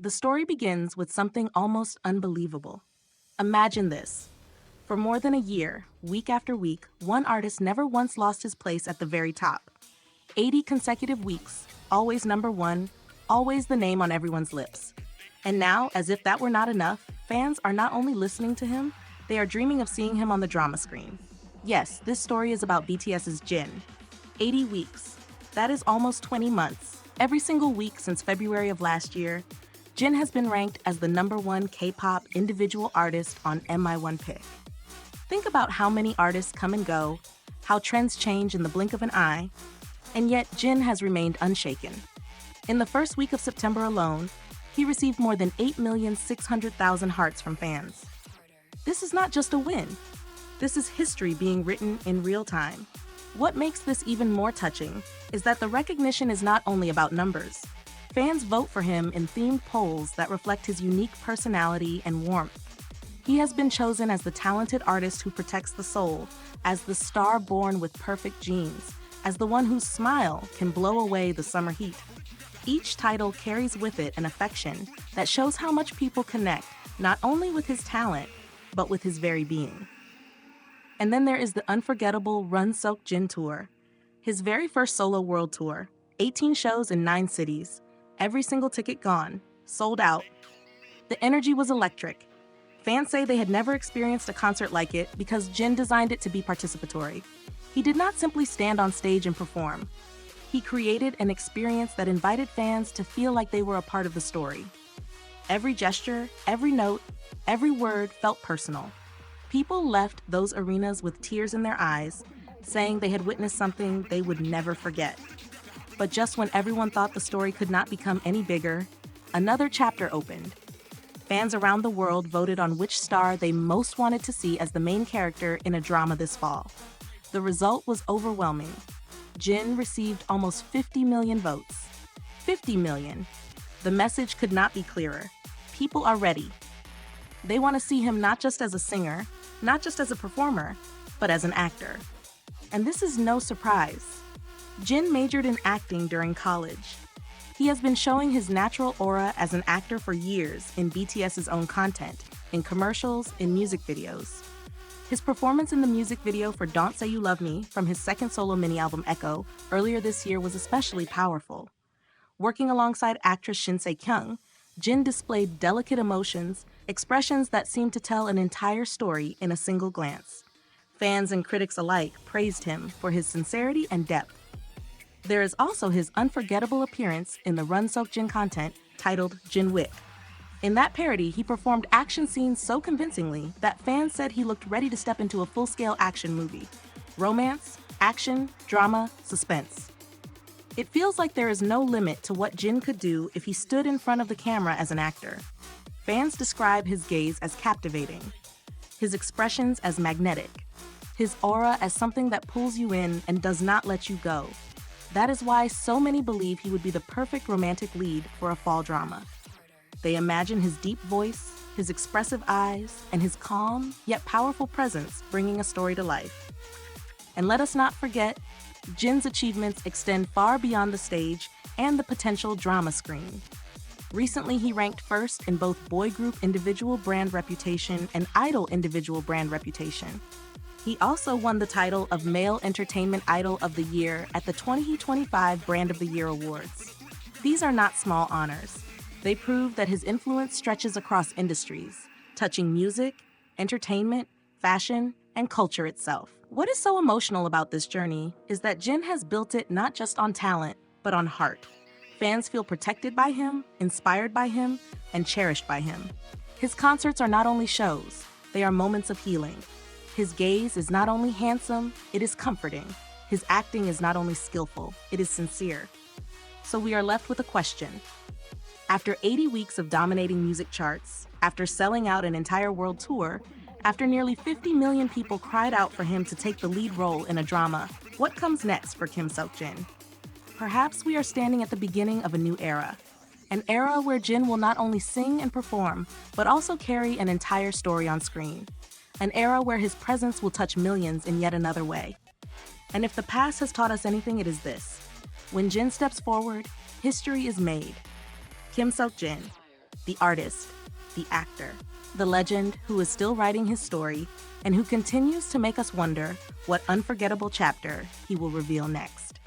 The story begins with something almost unbelievable. Imagine this. For more than a year, week after week, one artist never once lost his place at the very top. 80 consecutive weeks, always number one, always the name on everyone's lips. And now, as if that were not enough, fans are not only listening to him, they are dreaming of seeing him on the drama screen. Yes, this story is about BTS's Jin. 80 weeks. That is almost 20 months. Every single week since February of last year, Jin has been ranked as the #1 K-pop individual artist on MI1 Pick. Think about how many artists come and go, how trends change in the blink of an eye, and yet Jin has remained unshaken. In the first week of September alone, he received more than 8,600,000 hearts from fans. This is not just a win. This is history being written in real time. What makes this even more touching is that the recognition is not only about numbers. Fans vote for him in themed polls that reflect his unique personality and warmth. He has been chosen as the talented artist who protects the soul, as the star born with perfect genes, as the one whose smile can blow away the summer heat. Each title carries with it an affection that shows how much people connect not only with his talent, but with his very being. And then there is the unforgettable Run Soaked Jin tour, his very first solo world tour, 18 shows in 9 cities, every single ticket gone, sold out. The energy was electric. Fans say they had never experienced a concert like it because Jin designed it to be participatory. He did not simply stand on stage and perform. He created an experience that invited fans to feel like they were a part of the story. Every gesture, every note, every word felt personal. People left those arenas with tears in their eyes, saying they had witnessed something they would never forget. But just when everyone thought the story could not become any bigger, another chapter opened. Fans around the world voted on which star they most wanted to see as the main character in a drama this fall. The result was overwhelming. Jin received almost 50 million votes. 50 million. The message could not be clearer. People are ready. They want to see him not just as a singer, not just as a performer, but as an actor. And this is no surprise. Jin majored in acting during college. He has been showing his natural aura as an actor for years in BTS's own content, in commercials, in music videos. His performance in the music video for Don't Say You Love Me from his second solo mini-album Echo earlier this year was especially powerful. Working alongside actress Shin Se-kyung, Jin displayed delicate emotions, expressions that seemed to tell an entire story in a single glance. Fans and critics alike praised him for his sincerity and depth. There is also his unforgettable appearance in the Run Soaked Jin content titled Jin Wick. In that parody, he performed action scenes so convincingly that fans said he looked ready to step into a full-scale action movie. Romance, action, drama, suspense. It feels like there is no limit to what Jin could do if he stood in front of the camera as an actor. Fans describe his gaze as captivating, his expressions as magnetic, his aura as something that pulls you in and does not let you go. That is why so many believe he would be the perfect romantic lead for a fall drama. They imagine his deep voice, his expressive eyes, and his calm yet powerful presence bringing a story to life. And let us not forget, Jin's achievements extend far beyond the stage and the potential drama screen. Recently, he ranked first in both boy group individual brand reputation and idol individual brand reputation. He also won the title of Male Entertainment Idol of the Year at the 2025 Brand of the Year Awards. These are not small honors. They prove that his influence stretches across industries, touching music, entertainment, fashion, and culture itself. What is so emotional about this journey is that Jin has built it not just on talent, but on heart. Fans feel protected by him, inspired by him, and cherished by him. His concerts are not only shows, they are moments of healing. His gaze is not only handsome, it is comforting. His acting is not only skillful, it is sincere. So we are left with a question. After 80 weeks of dominating music charts, after selling out an entire world tour, after nearly 50 million people cried out for him to take the lead role in a drama, what comes next for Kim Seok-jin? Perhaps we are standing at the beginning of a new era. An era where Jin will not only sing and perform, but also carry an entire story on screen. An era where his presence will touch millions in yet another way. And if the past has taught us anything, it is this. When Jin steps forward, history is made. Kim Seok-jin, the artist, the actor, the legend who is still writing his story and who continues to make us wonder what unforgettable chapter he will reveal next.